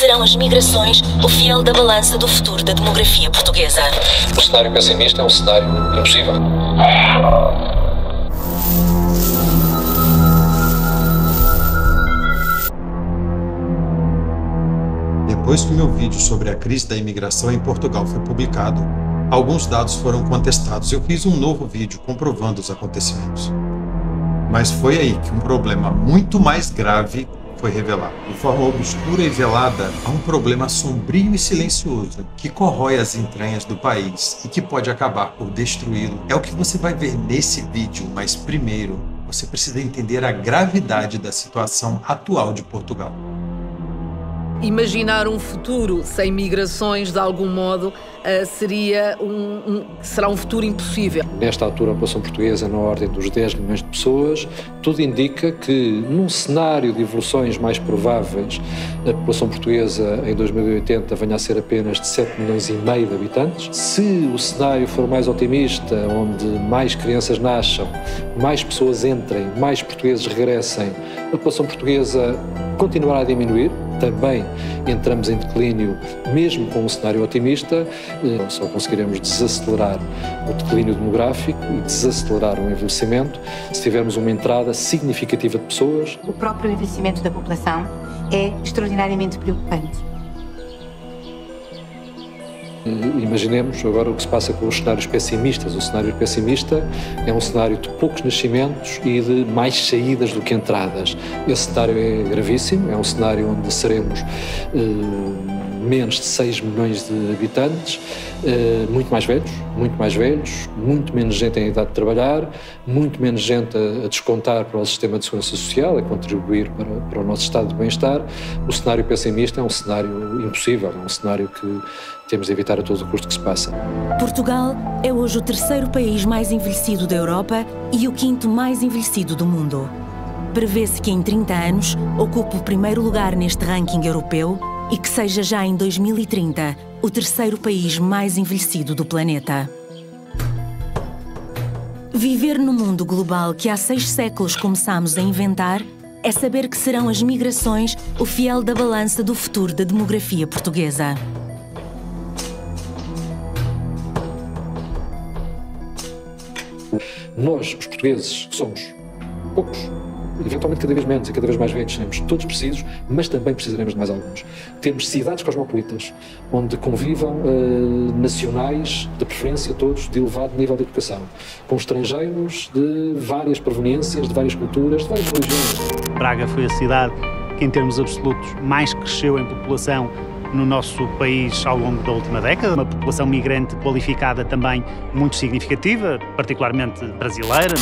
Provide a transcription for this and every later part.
serão as migrações o fiel da balança do futuro da demografia portuguesa. O cenário pessimista é um cenário impossível. Depois que o meu vídeo sobre a crise da imigração em Portugal foi publicado, alguns dados foram contestados e eu fiz um novo vídeo comprovando os acontecimentos. Mas foi aí que um problema muito mais grave foi revelado. De forma obscura e velada, há um problema sombrio e silencioso que corrói as entranhas do país e que pode acabar por destruí-lo. É o que você vai ver nesse vídeo, mas primeiro, você precisa entender a gravidade da situação atual de Portugal. Imaginar um futuro sem migrações, de algum modo, será um futuro impossível. Nesta altura, a população portuguesa na ordem dos 10 milhões de pessoas, tudo indica que, num cenário de evoluções mais prováveis, a população portuguesa em 2080 venha a ser apenas de 7 milhões e meio de habitantes. Se o cenário for mais otimista, onde mais crianças nasçam, mais pessoas entrem, mais portugueses regressem, a população portuguesa continuará a diminuir. Também entramos em declínio, mesmo com um cenário otimista. Só conseguiremos desacelerar o declínio demográfico e desacelerar o envelhecimento se tivermos uma entrada significativa de pessoas. O próprio envelhecimento da população é extraordinariamente preocupante. Imaginemos agora o que se passa com os cenários pessimistas. O cenário pessimista é um cenário de poucos nascimentos e de mais saídas do que entradas. Esse cenário é gravíssimo, é um cenário onde seremos menos de 6 milhões de habitantes, muito mais velhos, muito menos gente em idade de trabalhar, muito menos gente a descontar para o sistema de segurança social, a contribuir para o nosso estado de bem-estar. O cenário pessimista é um cenário impossível, é um cenário que temos de evitar a todo custo que se passa. Portugal é hoje o terceiro país mais envelhecido da Europa e o quinto mais envelhecido do mundo. Prevê-se que em 30 anos ocupe o primeiro lugar neste ranking europeu e que seja já em 2030 o terceiro país mais envelhecido do planeta. Viver no mundo global que há 6 séculos começámos a inventar é saber que serão as migrações o fiel da balança do futuro da demografia portuguesa. Nós, os portugueses, que somos poucos, eventualmente cada vez menos e cada vez mais velhos, seremos todos precisos, mas também precisaremos de mais alguns. Temos cidades cosmopolitas, onde convivam nacionais, de preferência todos, de elevado nível de educação, com estrangeiros de várias proveniências, de várias culturas, de várias religiões. Braga foi a cidade que, em termos absolutos, mais cresceu em população no nosso país ao longo da última década. Uma população migrante qualificada também muito significativa, particularmente brasileira.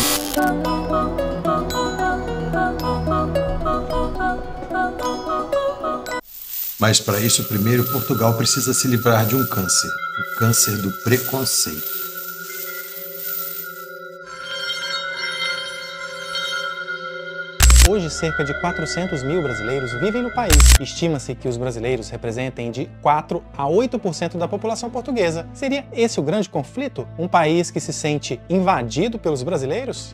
Mas para isso, primeiro, Portugal precisa se livrar de um câncer, o câncer do preconceito. Hoje, cerca de 400 mil brasileiros vivem no país. Estima-se que os brasileiros representem de 4 a 8% da população portuguesa. Seria esse o grande conflito? Um país que se sente invadido pelos brasileiros?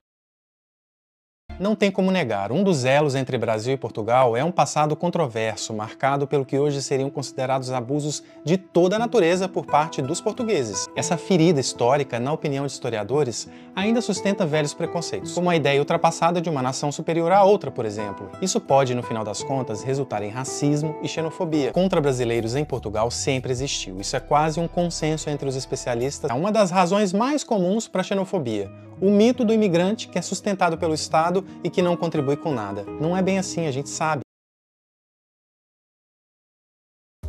Não tem como negar, um dos elos entre Brasil e Portugal é um passado controverso, marcado pelo que hoje seriam considerados abusos de toda a natureza por parte dos portugueses. Essa ferida histórica, na opinião de historiadores, ainda sustenta velhos preconceitos, como a ideia ultrapassada de uma nação superior à outra, por exemplo. Isso pode, no final das contas, resultar em racismo e xenofobia. Contra brasileiros em Portugal sempre existiu. Isso é quase um consenso entre os especialistas. É uma das razões mais comuns para a xenofobia. O mito do imigrante que é sustentado pelo Estado e que não contribui com nada. Não é bem assim, a gente sabe.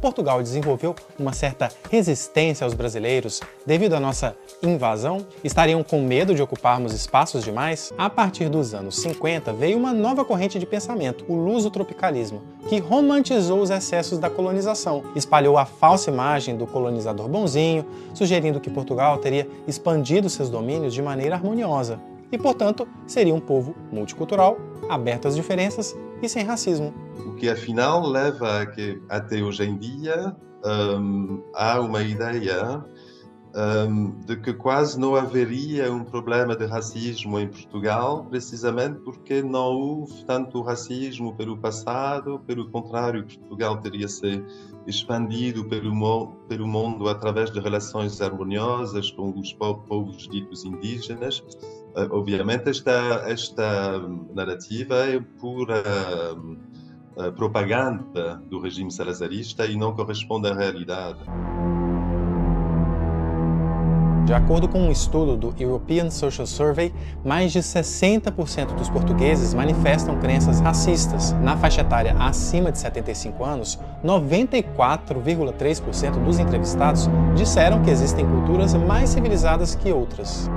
Portugal desenvolveu uma certa resistência aos brasileiros devido à nossa invasão? Estariam com medo de ocuparmos espaços demais? A partir dos anos 50 veio uma nova corrente de pensamento, o lusotropicalismo, que romantizou os excessos da colonização, espalhou a falsa imagem do colonizador bonzinho, sugerindo que Portugal teria expandido seus domínios de maneira harmoniosa e, portanto, seria um povo multicultural, aberto às diferenças e sem racismo. O que afinal leva a que até hoje em dia há uma ideia de que quase não haveria um problema de racismo em Portugal, precisamente porque não houve tanto racismo pelo passado. Pelo contrário, Portugal teria se expandido pelo mundo através de relações harmoniosas com os povos ditos indígenas. Obviamente, esta narrativa é pura propaganda do regime salazarista e não corresponde à realidade. De acordo com um estudo do European Social Survey, mais de 60% dos portugueses manifestam crenças racistas. Na faixa etária acima de 75 anos, 94,3% dos entrevistados disseram que existem culturas mais civilizadas que outras.